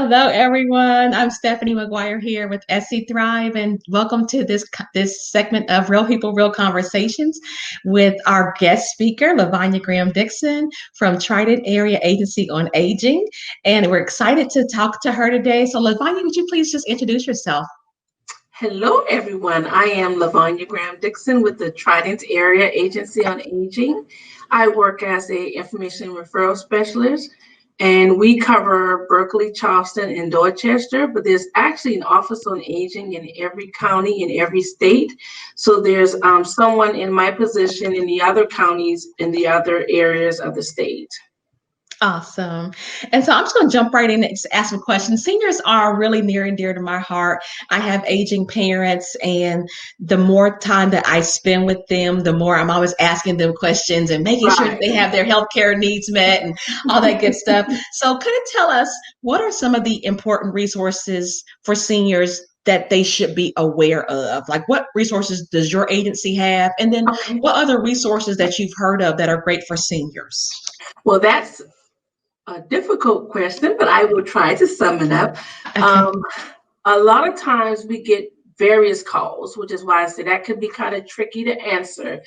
Hello, everyone. I'm Stephanie McGuire here with SC Thrive, and welcome to this segment of Real People, Real Conversations with our guest speaker, Lavanya Graham-Dixson from Trident Area Agency on Aging. And we're excited to talk to her today. So, Lavanya, would you please just introduce yourself? Hello, everyone. I am Lavonia Graham-Dixon with the Trident Area Agency on Aging. I work as a information referral specialist, and we cover Berkeley, Charleston, and Dorchester, but there's actually an office on aging in every county in every state. So there's someone in my position in the other counties in the other areas of the state. Awesome. And so I'm just going to jump right in and just ask some questions. Seniors are really near and dear to my heart. I have aging parents, and the more time that I spend with them, the more I'm always asking them questions and making sure that they have their healthcare needs met and all that good stuff. So kind of tell us, what are some of the important resources for seniors that they should be aware of? Like, what resources does your agency have? And then what other resources that you've heard of that are great for seniors? Well, that's a difficult question, but I will try to sum it up. Okay. A lot of times we get various calls, which is why I say that could be kind of tricky to answer.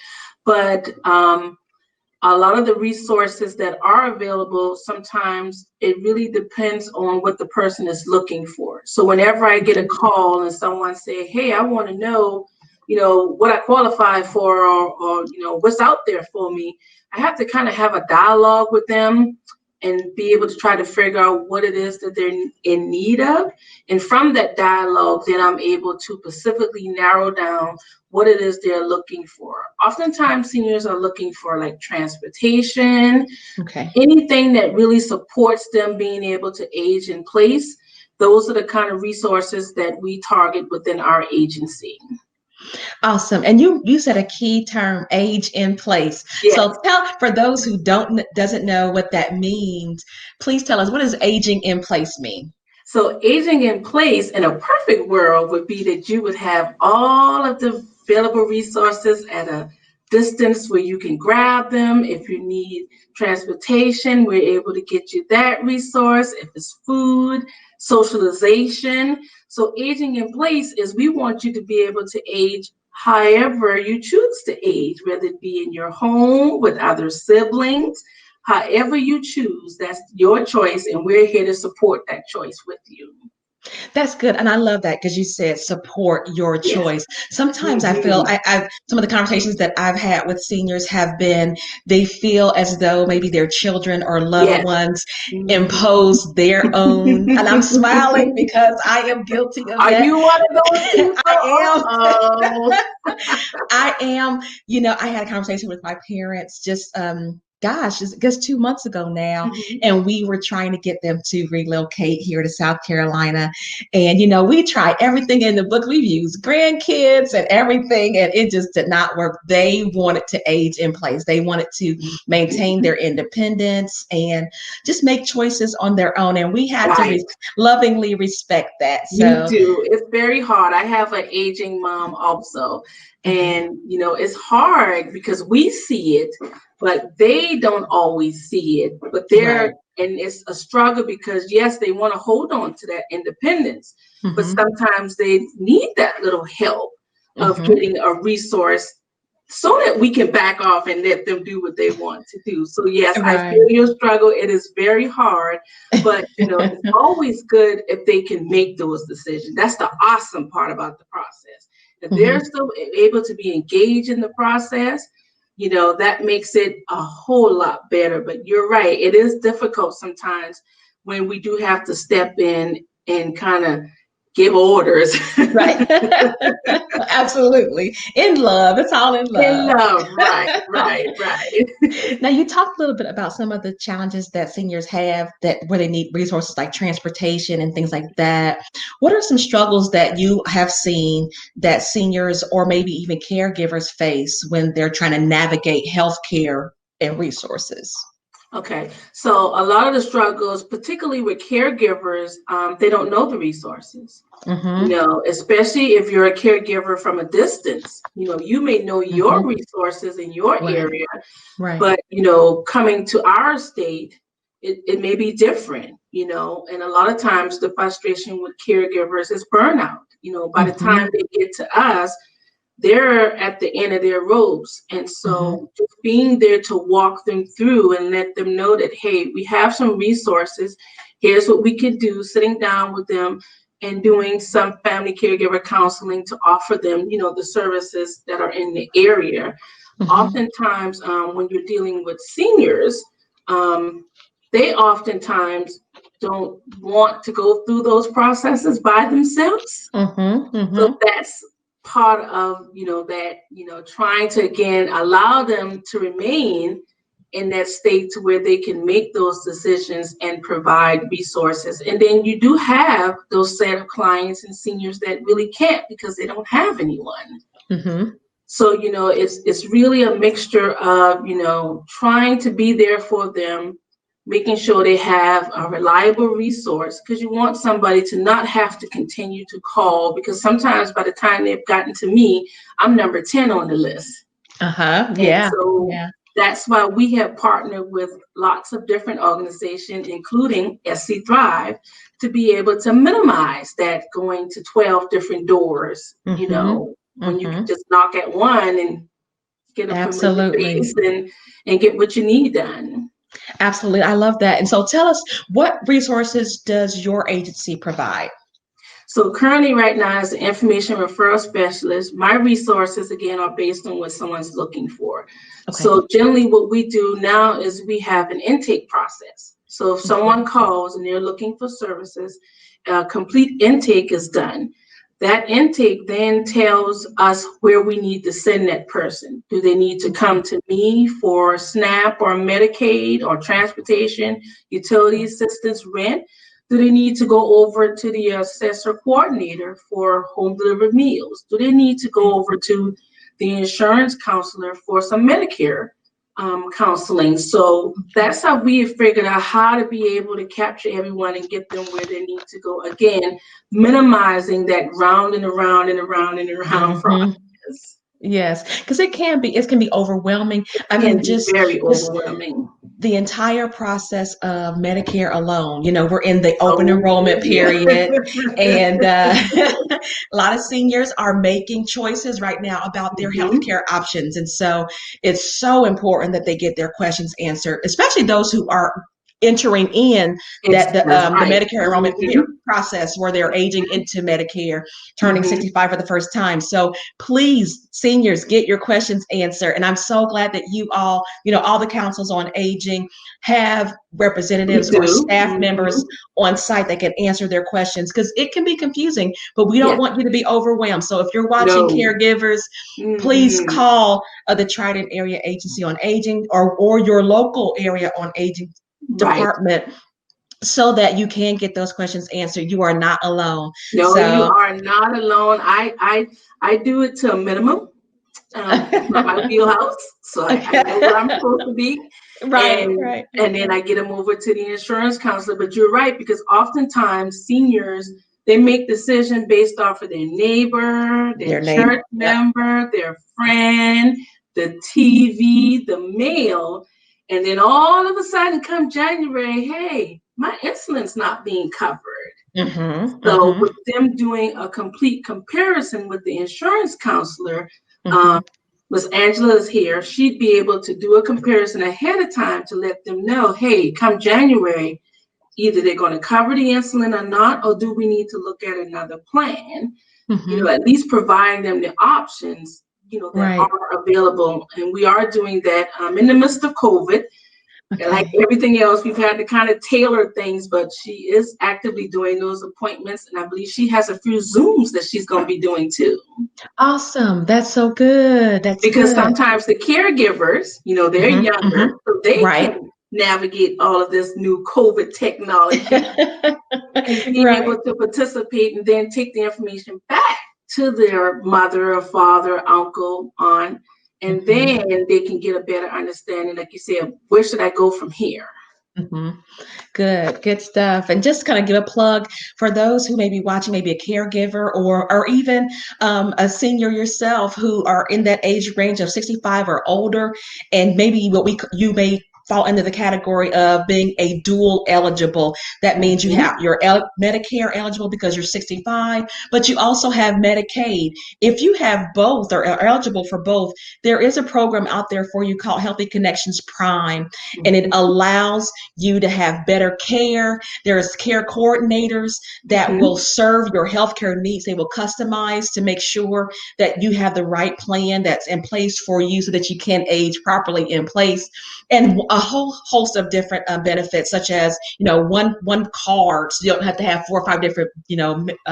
But a lot of the resources that are available, sometimes it really depends on what the person is looking for. So whenever I get a call and someone say, hey, I want to know, what I qualify for, or what's out there for me, I have to kind of have a dialogue with them and be able to try to figure out what it is that they're in need of. And from that dialogue, then I'm able to specifically narrow down what it is they're looking for. Oftentimes, seniors are looking for like transportation, anything that really supports them being able to age in place. Those are the kind of resources that we target within our agency. Awesome. And you said a key term, age in place. Yes. So for those who doesn't know what that means, please tell us, what does aging in place mean? So aging in place in a perfect world would be that you would have all of the available resources at a distance where you can grab them. If you need transportation, we're able to get you that resource. If it's food, socialization. So aging in place is we want you to be able to age however you choose to age, whether it be in your home with other siblings, however you choose, that's your choice, and we're here to support that choice with you. That's good. And I love that because you said support your choice. Sometimes I feel some of the conversations that I've had with seniors have been, they feel as though maybe their children or loved ones impose their own. And I'm smiling because I am guilty of that. Are you one of those people? I am. I am. I had a conversation with my parents just just 2 months ago now. And we were trying to get them to relocate here to South Carolina. And, we tried everything in the book. We've used grandkids and everything, and it just did not work. They wanted to age in place. They wanted to maintain their independence and just make choices on their own. And we had to lovingly respect that. So you do. It's very hard. I have an aging mom also. And, it's hard because we see it, but they don't always see it. But and it's a struggle because, yes, they want to hold on to that independence, but sometimes they need that little help of getting a resource so that we can back off and let them do what they want to do. So, yes, I feel your struggle. It is very hard, but, it's always good if they can make those decisions. That's the awesome part about the process. If they're still able to be engaged in the process, that makes it a whole lot better. But you're right. It is difficult sometimes when we do have to step in and kind of give orders. Right. Absolutely. In love. It's all in love. In love. Right. Now, you talked a little bit about some of the challenges that seniors have where they need resources like transportation and things like that. What are some struggles that you have seen that seniors or maybe even caregivers face when they're trying to navigate healthcare and resources? Okay, so a lot of the struggles, particularly with caregivers, they don't know the resources. Especially if you're a caregiver from a distance, you may know your resources in your area, but coming to our state, it may be different. And a lot of times the frustration with caregivers is burnout. By the Mm-hmm. time they get to us, they're at the end of their ropes. And Mm-hmm. so just being there to walk them through and let them know that, hey, we have some resources. Here's what we can do, sitting down with them and doing some family caregiver counseling to offer them, the services that are in the area. Mm-hmm. Oftentimes, when you're dealing with seniors, they oftentimes don't want to go through those processes by themselves. Mm-hmm. So Mm-hmm. that's part of, trying to, again, allow them to remain in that state to where they can make those decisions and provide resources. And then you do have those set of clients and seniors that really can't because they don't have anyone. Mm-hmm. So, it's really a mixture of, trying to be there for them, making sure they have a reliable resource, because you want somebody to not have to continue to call, because sometimes by the time they've gotten to me, I'm number 10 on the list. Uh-huh. And Yeah. so Yeah. that's why we have partnered with lots of different organizations, including SC Thrive, to be able to minimize that going to 12 different doors, Mm-hmm. when you can Mm-hmm. just knock at one and get a familiar Absolutely. face and get what you need done. Absolutely. I love that. And so tell us, what resources does your agency provide? So currently right now, as an information referral specialist, my resources, again, are based on what someone's looking for. Okay. So generally what we do now is we have an intake process. So if Mm-hmm. someone calls and they're looking for services, a complete intake is done. That intake then tells us where we need to send that person. Do they need to come to me for SNAP or Medicaid or transportation, utility assistance, rent? Do they need to go over to the assessor coordinator for home delivered meals? Do they need to go over to the insurance counselor for some Medicare counseling? So that's how we have figured out how to be able to capture everyone and get them where they need to go. Again, minimizing that round and around and around and around Mm-hmm. process. Yes, because it can be overwhelming. I Can mean, be very just overwhelming. the entire process of Medicare alone. We're in the open Oh, enrollment yeah. period, and a lot of seniors are making choices right now about their Mhm. healthcare options. And so it's so important that they get their questions answered, especially those who are entering in That's the right. Medicare enrollment Mhm. process where they're aging into Medicare, turning Mhm. 65 for the first time. So please, seniors, get your questions answered. And I'm so glad that you all the councils on aging have We representatives or do. staff members Mhm. on site that can answer their questions, because it can be confusing, but we don't Yes. want you to be overwhelmed. So if you're watching No. caregivers, please Mhm. call the Trident Area Agency on Aging or your local area on aging Right. department, so that you can get those questions answered. You are not alone. No, you So are not alone. I do it to a minimum. It's not my wheelhouse, so I know where I'm okay. supposed to be, Right, and right, and then right. I get them over to the insurance counselor. But you're right, because oftentimes seniors, they make decisions based off of their neighbor, their Their neighbor. church Yep. member, their friend, the TV, the mail, and then all of a sudden, come January, hey, my insulin's not being covered. Mm-hmm, So mm-hmm, with them doing a complete comparison with the insurance counselor, mm-hmm. um, Miss Angela is here. She'd be able to do a comparison ahead of time to let them know, hey, come January, either they're going to cover the insulin or not, or do we need to look at another plan? Mm-hmm. At least providing them the options, that Right. are available. And we are doing that in the midst of COVID. Like Okay. everything else, we've had to kind of tailor things, but she is actively doing those appointments. And I believe she has a few Zooms that she's going to be doing too. Awesome. That's so good. That's Because good. sometimes the caregivers, they're Mm-hmm, younger, mm-hmm. so they Right. can navigate all of this new COVID technology and being able Right. to participate and then take the information back to their mother or father, uncle, aunt, and Mm-hmm. then they can get a better understanding, like you said, where should I go from here? Mm-hmm. Good stuff. And just kind of give a plug for those who may be watching, maybe a caregiver or even a senior yourself, who are in that age range of 65 or older, and maybe you may fall into the category of being a dual eligible. That means you have you're Medicare eligible because you're 65, but you also have Medicaid. If you have both or are eligible for both, there is a program out there for you called Healthy Connections Prime, and it allows you to have better care. There's care coordinators that will serve your healthcare needs. They will customize to make sure that you have the right plan that's in place for you so that you can age properly in place, and a whole host of different benefits, such as, one card, so you don't have to have 4 or 5 different,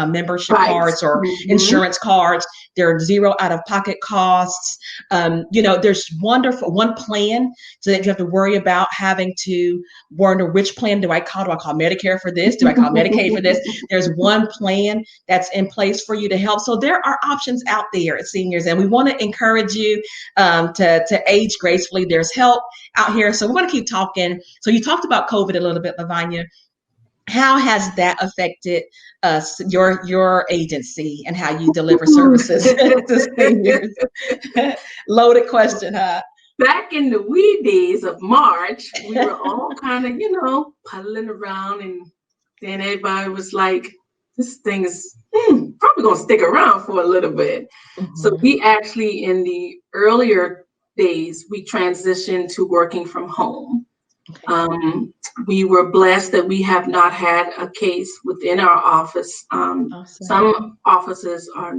membership cards or insurance cards. There are zero out-of-pocket costs. There's wonderful one plan, so that you have to worry about having to wonder, which plan do I call? Do I call Medicare for this? Do I call Medicaid for this? There's one plan that's in place for you to help. So there are options out there at seniors, and we want to encourage you to age gracefully. There's help out here. So we're going to keep talking. So you talked about COVID a little bit, Lavanya. How has that affected your agency, and how you deliver services to seniors? Loaded question, huh? Back in the wee days of March, we were all kind of, puddling around, and then everybody was like, this thing is probably going to stick around for a little bit. So we actually, in the earlier days, we transitioned to working from home. We were blessed that we have not had a case within our office. Awesome. Some offices are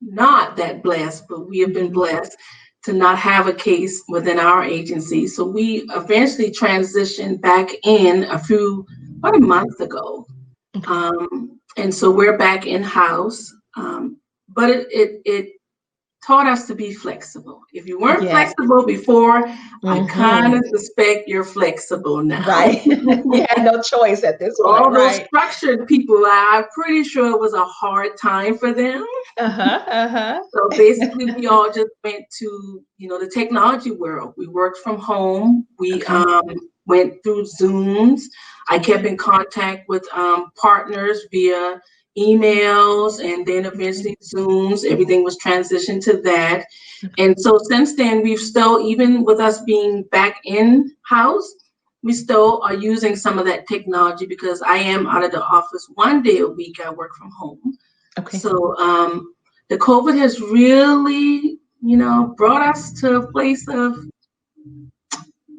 not that blessed, but we have been blessed to not have a case within our agency. So we eventually transitioned back in about a month ago. And so we're back in-house, but it taught us to be flexible. If you weren't flexible before, I kind of suspect you're flexible now. Right. You had no choice at this point. All those structured people, I'm pretty sure it was a hard time for them. So basically, we all just went to, the technology world. We worked from home. We went through Zooms. I kept in contact with partners via emails, and then eventually Zooms. Everything was transitioned to that. And so since then, we've still, even with us being back in-house, we still are using some of that technology, because I am out of the office 1 day a week. I work from home. So the COVID has really, brought us to a place of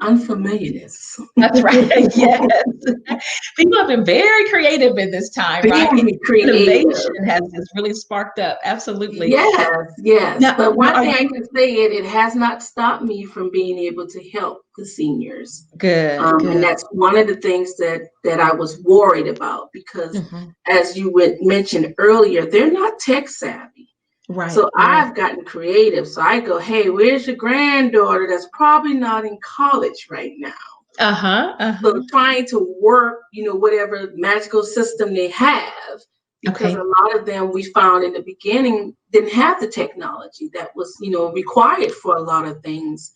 unfamiliarness. That's right. Yes. People have been very creative in this time, right? Innovation has really sparked up. Absolutely. Yes. But one thing I can say, it has not stopped me from being able to help the seniors. Good. And that's one of the things that I was worried about, because as you mentioned earlier, they're not tech savvy. Right. So I've gotten creative. So I go, hey, where's your granddaughter that's probably not in college right now? So trying to work, whatever magical system they have, because a lot of them, we found in the beginning, didn't have the technology that was, required for a lot of things.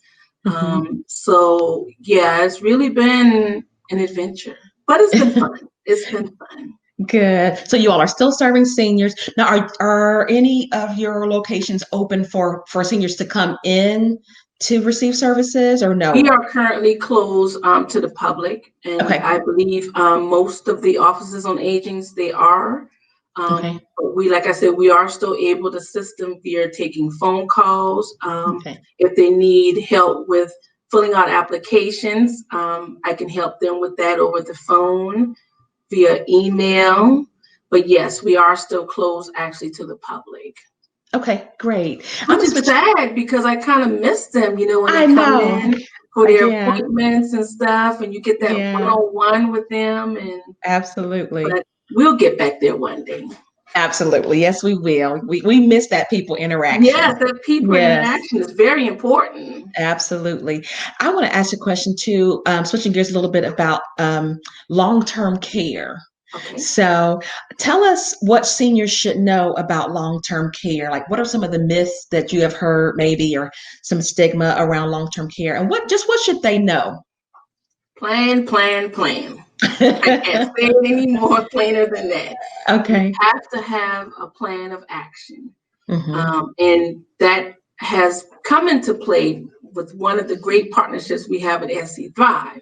So it's really been an adventure, but it's been fun. It's been fun. Good. So you all are still serving seniors. Now, are any of your locations open for seniors to come in to receive services, or no? We are currently closed to the public, and I believe most of the offices on aging, they are. But like I said, we are still able to assist them via taking phone calls. If they need help with filling out applications, I can help them with that over the phone, via email. But yes, we are still closed actually to the public. Okay, great. I'm just sad, because I kind of miss them, when they come in for their appointments and stuff, and you get that one-on-one with them. And absolutely. But we'll get back there one day. Absolutely. Yes, we will. We miss that people interaction. Yes, that people interaction is very important. Absolutely. I want to ask a question too, switching gears a little bit, about long-term care. So tell us what seniors should know about long-term care. Like, what are some of the myths that you have heard, maybe, or some stigma around long-term care, and what should they know? Plan. I can't say it any more plainer than that. You have to have a plan of action. And that has come into play with one of the great partnerships we have at SC Thrive,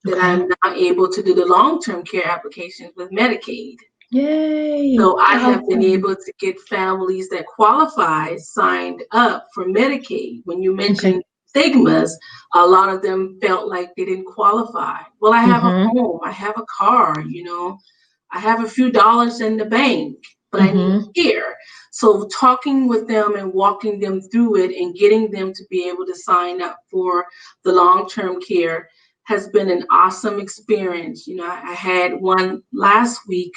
that Okay. I'm now able to do the long-term care applications with Medicaid. Yay. So I have been Awesome. able to get families that qualify signed up for Medicaid. When you mentioned Okay. stigmas, a lot of them felt like they didn't qualify. Well, I have a Mm-hmm. home, I have a car, I have a few dollars in the bank, but I need Mm-hmm. care. So talking with them and walking them through it and getting them to be able to sign up for the long-term care has been an awesome experience. I had one last week.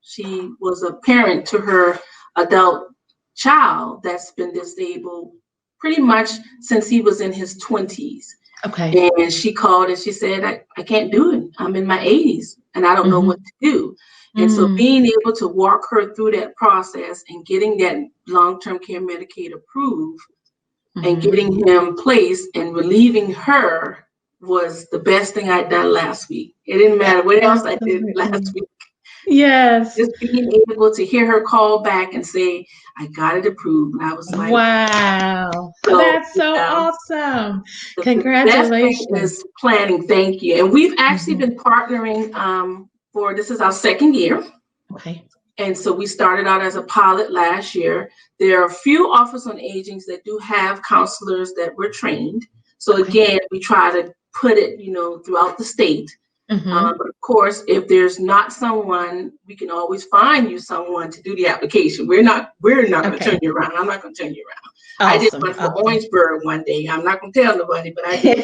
She was a parent to her adult child that's been disabled pretty much since he was in his 20s. Okay. And she called and she said, I can't do it. I'm in my 80s and I don't know Mm-hmm. what to do. And so Mm. being able to walk her through that process and getting that long-term care Medicaid approved and Mm-hmm. getting him placed and relieving her was the best thing I'd done last week. It didn't matter what else I did last Absolutely. week. Yes. Just being able to hear her call back and say, I got it approved. And I was like, Wow. so That's so yeah, awesome. the best thing Congratulations. is planning. Thank you. And we've actually Mm-hmm. been partnering for this is our second year. Okay. And so we started out as a pilot last year. There are a few Office on Agings that do have counselors that were trained. So Okay. again, we try to put it, throughout the state. Mm-hmm. But of course, if there's not someone, we can always find you someone to do the application. We're not going to turn Okay. you around. I'm not going to turn you around. I did Awesome. one for Awesome. Orangeburg one day. I'm not going to tell nobody, but I did.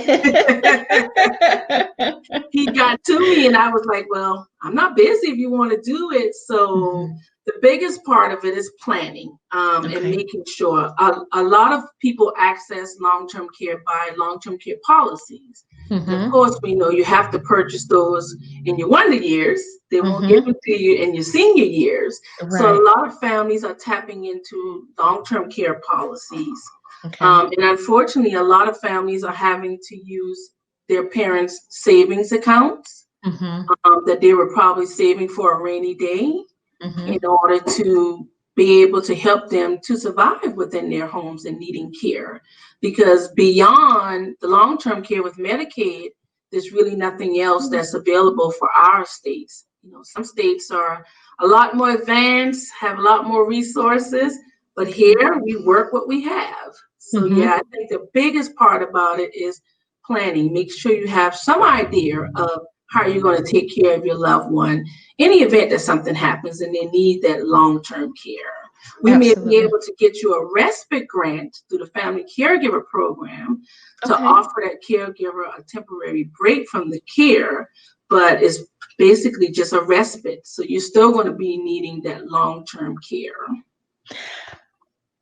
He got to me and I was like, well, I'm not busy if you want to do it. So Mhm. the biggest part of it is planning and Okay. making sure. A lot of people access long-term care by long-term care policies. And of Mhm. course, we know you have to purchase those in your wonder years. They won't give Mhm. them to you in your senior years. So a Right. lot of families are tapping into long-term care policies. Okay. And unfortunately, a lot of families are having to use their parents' savings accounts Mhm. that they were probably saving for a rainy day in Mhm. order to be able to help them to survive within their homes and needing care. Because beyond the long-term care with Medicaid, there's really nothing else that's available for our states. Some states are a lot more advanced, have a lot more resources, but Okay. here we work what we have. So yeah, Mhm. I think the biggest part about it is planning. Make sure you have some idea of how you're going to take care of your loved one in the event that something happens and they need that long-term care. We may be Absolutely. able to get you a respite grant through the Family Caregiver Program to Okay. offer that caregiver a temporary break from the care, but it's basically just a respite. So you're still going to be needing that long-term care.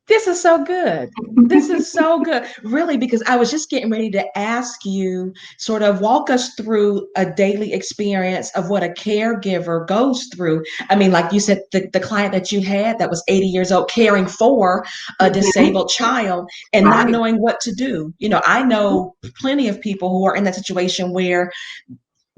This is so good. This is so good. Really, because I was just getting ready to ask you, sort of walk us through a daily experience of what a caregiver goes through. I mean, like you said, the client that you had that was 80 years old caring for a Mhm. disabled child and not Right. knowing what to do. I know plenty of people who are in that situation where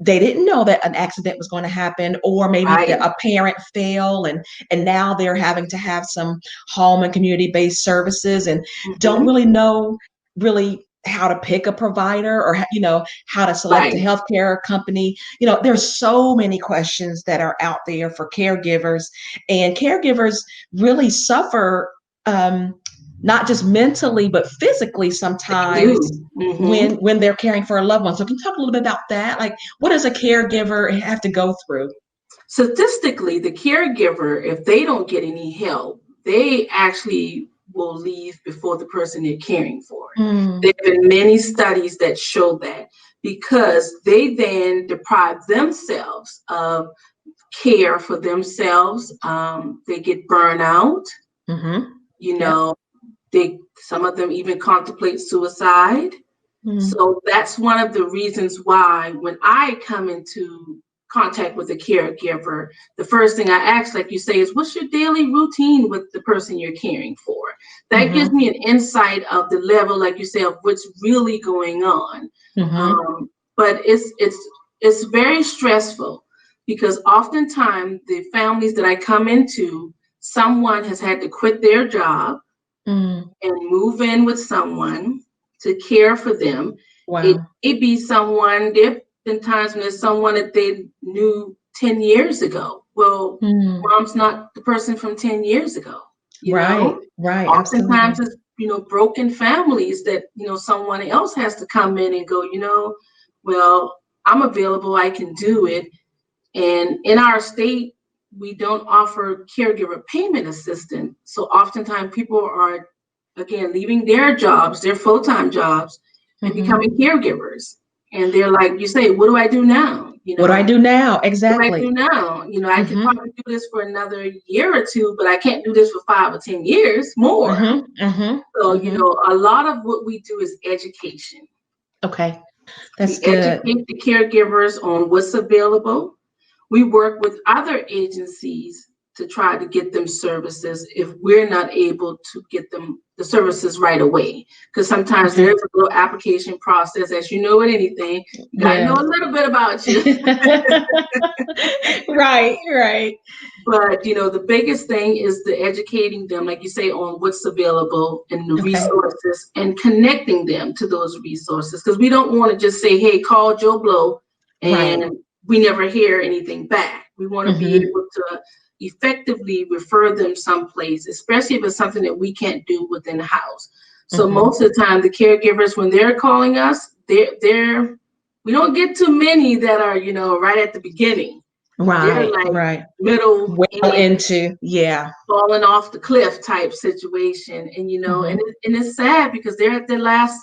they didn't know that an accident was going to happen, or maybe Right. a parent fell and now they're having to have some home and community-based services and don't Mhm. really know really how to pick a provider, or how to select a Right. healthcare company. There's so many questions that are out there for caregivers, and caregivers really suffer, not just mentally but physically They sometimes do. Mhm. when they're caring for a loved one. So can you talk a little bit about that? Like, what does a caregiver have to go through? Statistically, the caregiver, if they don't get any help, they actually will leave before the person they're caring for. Mm, There have been many studies that show that because they then deprive themselves of care for themselves. They get burnout, mm-hmm. you Yep. know, some of them even contemplate suicide. Mm, So that's one of the reasons why when I come into contact with a caregiver, the first thing I ask, like you say, is what's your daily routine with the person you're caring for? That gives mm-hmm. me an insight of the level, like you say, of what's really going on. Mm-hmm. But it's very stressful because oftentimes the families that I come into, someone has had to quit their job Mm, and move in with someone. to care for them. It Wow. may be someone, there have been times when there's someone that they knew 10 years ago. Well, Mm. mom's not the person from 10 years ago, you Right. know? Right. Oftentimes Absolutely. it's, broken families that, someone else has to come in and go, well, I'm available, I can do it. And in our state, we don't offer caregiver payment assistance. So oftentimes people are, again, leaving their jobs, their full-time jobs, and Mm-hmm. becoming caregivers. And they're like, you say, what do I do now? What do I do now? What do I Exactly. do now? I could Mm-hmm. probably do this for another year or two, but I can't do this for 5 or 10 years more. Mm-hmm. Mm-hmm. So, Mm-hmm. a lot of what we do is education. Okay. That's We good. educate the caregivers on what's available. We work with other agencies to try to get them services if we're not able to get them the services right away. Because sometimes Okay. there's a little application process, as you know, with anything, you got to know Yes. a little bit about you. Right. Right. But the biggest thing is the educating them, like you say, on what's available and the Okay. resources and connecting them to those resources. Because we don't want to just say, hey, call Joe Blow, Right. and we never hear anything back. We want to be Mm-hmm. able to effectively refer them someplace, especially if it's something that we can't do within the house. So Mm-hmm. most of the time, the caregivers, when they're calling us, we don't get too many that are, right at the beginning. They're Right. like Right. middle Well and into, yeah. falling off the cliff type situation. And Mm-hmm. and it's sad because they're at their last.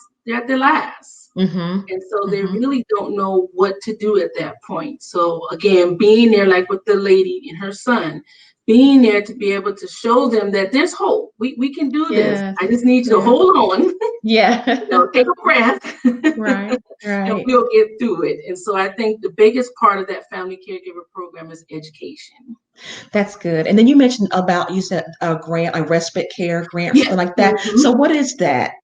Mm-hmm. And so they Mm-hmm. really don't know what to do at that point. So again, being there, like with the lady and her son, being there to be able to show them that there's hope. We can do this. Yes. I just need you to Yeah. hold on, Yeah. take a breath, Right. and Right. we'll get through it. And so I think the biggest part of that family caregiver program is education. That's good. And then you said a grant, a respite care grant, Yes. something like that. Mhm. So what is that?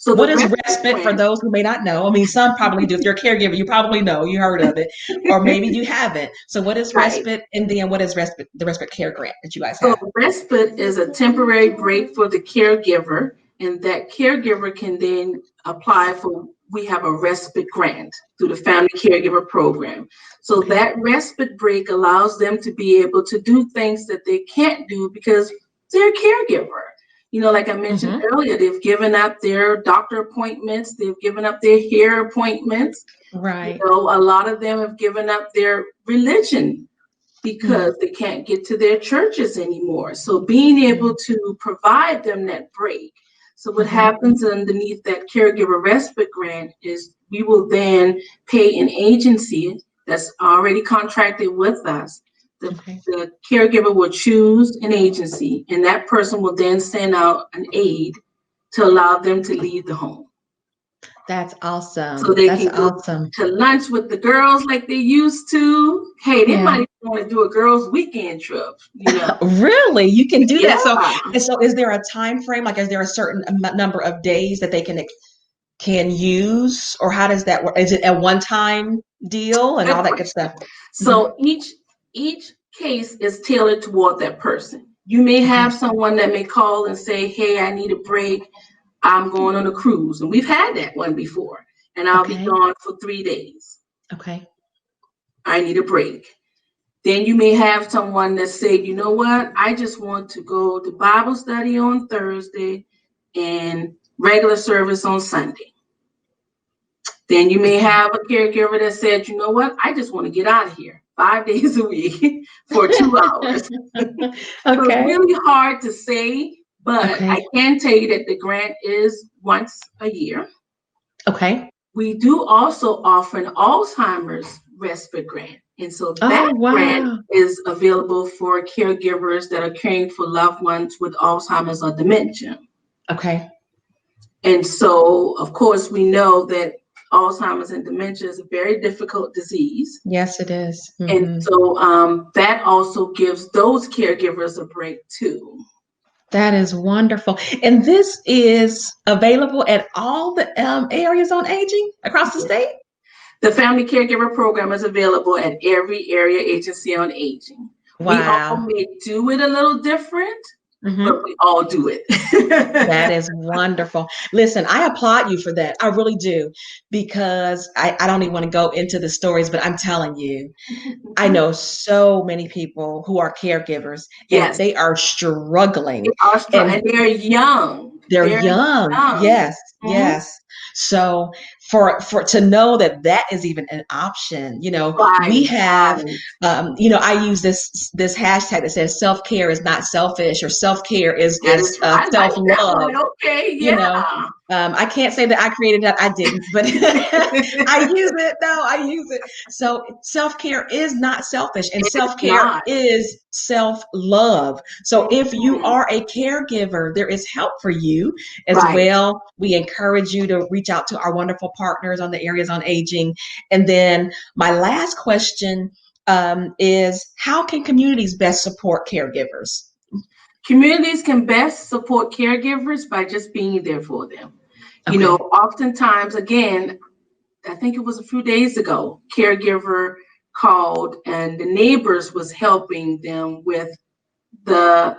So the What is respite respite for grant, those who may not know? I mean, some probably do. If you're a caregiver, you probably know, you heard of it, or maybe you haven't. So what is right. respite? And then what is the respite care grant that you guys So have? respite is a temporary break for the caregiver, and that caregiver can then apply for. We have a respite grant through the Family Caregiver Program. So Okay. that respite break allows them to be able to do things that they can't do because they're a caregiver. Like I mentioned Mm-hmm. earlier, they've given up their doctor appointments, they've given up their hair appointments. Right. A lot of them have given up their religion Mm-hmm. because they can't get to their churches anymore. So being able to provide them that break. So what Mm-hmm. happens underneath that caregiver respite grant is we will then pay an agency that's already contracted with us. The, Okay. the caregiver will choose an agency, and that person will then send out an aide to allow them to leave the home. That's So awesome. they That's can go awesome. to lunch with the girls like they used to. Hey, they Yeah. might even want to do a girls' weekend trip. Really? You can do Yeah. that. So is there a time frame? Like, is there a certain number of days that they can use, or how does that work? Is it a one-time deal and Good all that good question. stuff? Hmm. So each case is tailored toward that person. You may Okay. have someone that may call and say, "Hey, I need a break. I'm going on a cruise," and we've had that one before. And I'll be Okay. gone for 3 days. Okay. I need a break. Then you may have someone that say, "You know what? I just want to go to Bible study on Thursday and regular service on Sunday." Then you may have a caregiver that said, "You know what? I just want to get out of here 5 days a week for 2 hours." So it's Okay. really hard to say, but I Okay. can tell you that the grant is once a year. Okay. We do also offer an Alzheimer's respite grant. And so that Oh, grant wow. is available for caregivers that are caring for loved ones with Alzheimer's or dementia. Okay. And so, of course, we know that Alzheimer's and dementia is a very difficult disease. Yes, it is. And Hmm. so that also gives those caregivers a break too. That is wonderful. And this is available at all the areas on aging across the state? The Family Caregiver Program is available at every area agency on aging. We all Wow. may do it a little different, but we all do it. That is wonderful. Listen, I applaud you for that. I really do, because I don't even want to go into the stories, but I'm telling you, I know so many people who are caregivers and Yes, they are struggling, and and they're young. they're They're young. young. Yes, Mhm. yes. So for to know that that is even an option, we Right, have, right. I use this hashtag that says self-care is not selfish, or self-care That is is, I like that self-love. one. Okay, you yeah. know I can't say that I created that. I didn't, but I use it. No, I use it. So self-care is not selfish, and It's self-care not. is self-love. So if you Mhm. are a caregiver, there is help for you as Right. well. We encourage you to reach out to our wonderful partners on the areas on aging. And then my last question is, how can communities best support caregivers? Communities can best support caregivers by just being there for them. Okay. Oftentimes, again, I think it was a few days ago, caregiver called and the neighbors was helping them with the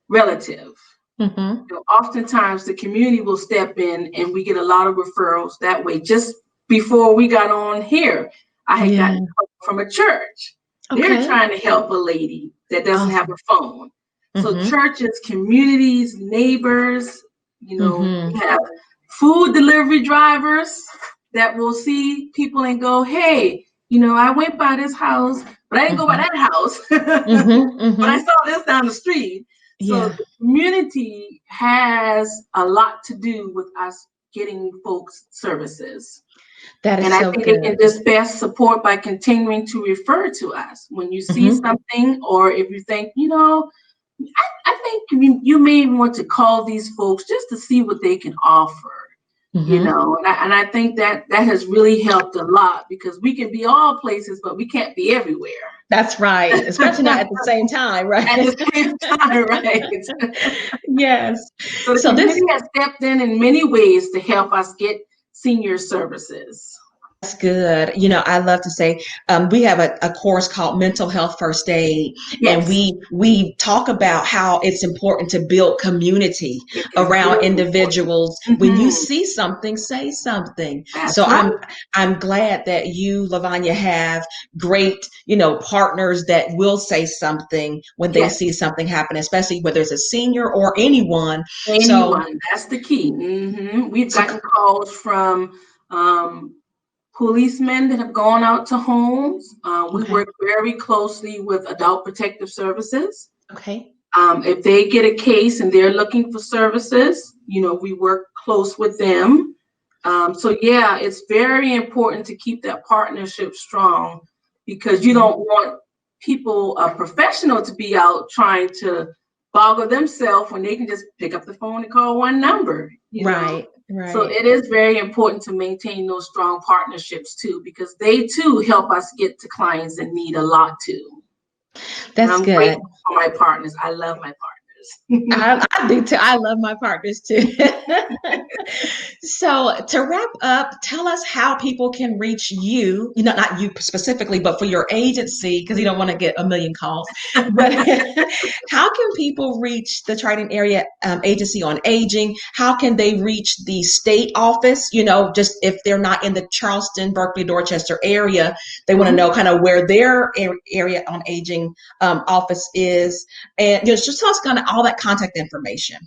relative. Mm-hmm. Oftentimes the community will step in and we get a lot of referrals that way. Just before we got on here, I had Yeah. gotten a call from a church. They're Okay. trying to help a lady that doesn't have Awesome. a phone. So Mm-hmm. churches, communities, neighbors, Mm-hmm. we have food delivery drivers that will see people and go, hey, I went by this house, but I didn't go by Mm-hmm. that house. Mm-hmm. But I Mm-hmm. saw this down the street. So Yeah. the community has a lot to do with us getting folks services. That And is I so think they can good. just best support by continuing to refer to us. When you see Mm-hmm. something, or if you think, I think you may want to call these folks just to see what they can offer. Mm-hmm. And I think that has really helped a lot, because we can be all places, but we can't be everywhere. That's right. Especially not at the same time, At right? the same time, right? Yes. So the So this community has stepped in many ways to help us get senior services. That's good. I love to say, we have a course called Mental Health First Aid, and Yes, we talk about how it's important to build community it is around very important. individuals. When you Hmm. see something, say something. So That's right. I'm glad that you, Lavanya, have great, partners that will say something when they Yes, see something happen, especially whether it's a senior or anyone. So anyone. That's the key. We've so gotten calls from um, policemen that have gone out to homes. We okay, work very closely with Adult Protective Services. okay. If they get a case and they're looking for services, we work close with them. So yeah, it's very important to keep that partnership strong, because you don't want people, a professional, to be out trying to boggle themselves when they can just pick up the phone and call one number. Right, So right. it is very important to maintain those strong partnerships too, because they too help us get to clients in need a lot too. And That's I'm good. grateful for my partners. I love my partners. I do too. I love my partners too. So to wrap up, tell us how people can reach you, not you specifically, but for your agency, because you don't want to get a million calls. But how can people reach the Triton Area Agency on Aging? How can they reach the state office? Just if they're not in the Charleston, Berkeley, Dorchester area, they want to know kind of where their area on aging office is. And just tell us kind of all that contact information.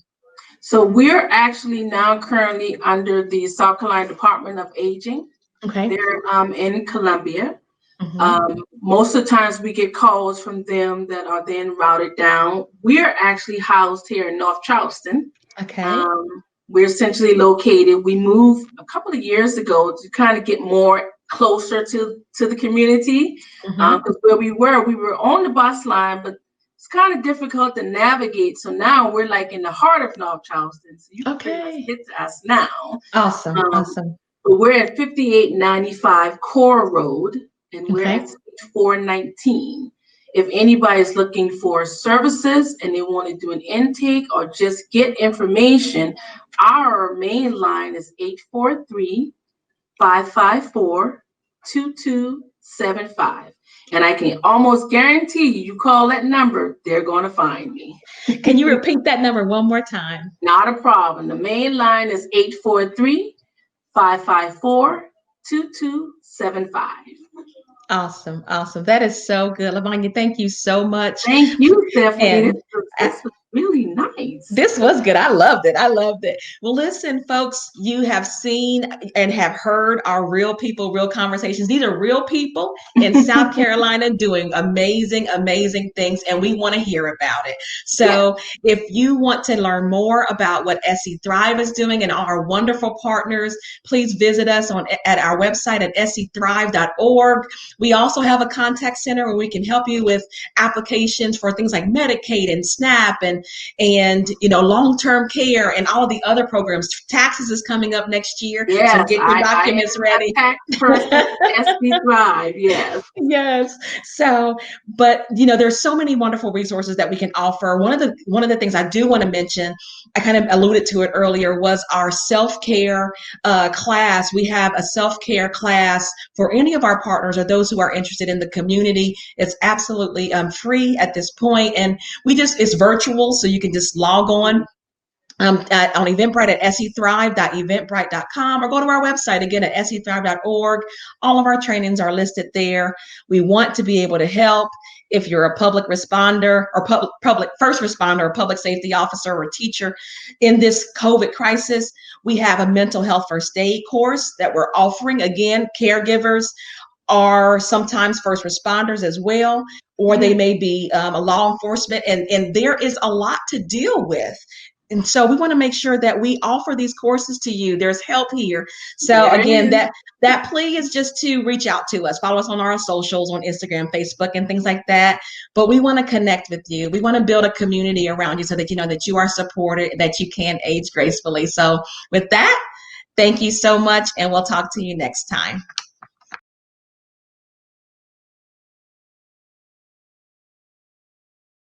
So we're actually now currently under the South Carolina Department of Aging. Okay. They're in Columbia. Mm-hmm. Most of the times we get calls from them that are then routed down. We're actually housed here in North Charleston. Okay. Um, we're centrally located. We moved a couple of years ago to kind of get more closer to the community, Mm-hmm. because where we were on the bus line, but it's kind of difficult to navigate. So now we're like in the heart of North Charleston, so you can pretty much Okay. get to us now. Awesome. Um, Awesome. but we're at 5895 Core Road, and we're Okay. at 419. If anybody's looking for services and they want to do an intake or just get information, our main line is 843-554-2275. And I can almost guarantee you, you call that number, they're going to find me. Can you repeat that number one more time? Not a problem. The main line is 843-554-2275. Awesome. Awesome. That is so good. Lavanya, thank you so much. Thank you, Stephanie. And This was really nice. this was good. I loved it. I loved it. Well, listen, folks, you have seen and have heard our real people, real conversations. These are real people in South Carolina doing amazing, amazing things, and we want to hear about it. So if you want to learn more about what SC Thrive is doing and our wonderful partners, please visit us at our website at scthrive.org. We also have a contact center where we can help you with applications for things like Medicaid and SNAP and long-term care and all the other programs. Taxes is coming up next year, so get your documents ready. Tax person, SC Thrive, yes. Yes. So, but there's so many wonderful resources that we can offer. One of the things I do want to mention, I kind of alluded to it earlier, was our self-care class. We have a self-care class for any of our partners or those who are interested in the community. It's absolutely free at this point, and it's virtual, so you can just log on Eventbrite at scthrive.eventbrite.com or go to our website again at scthrive.org. All of our trainings are listed there. We want to be able to help. If you're a public responder or public first responder or public safety officer or teacher in this COVID crisis, we have a mental health first aid course that we're offering. Again, caregivers are sometimes first responders as well, or they may be a law enforcement, and there is a lot to deal with. And so we want to make sure that we offer these courses to you. There's help here. So again, that plea is just to reach out to us. Follow us on our socials, on Instagram, Facebook, and things like that. But we want to connect with you. We want to build a community around you so that you know that you are supported, that you can age gracefully. So with that, thank you so much, and we'll talk to you next time.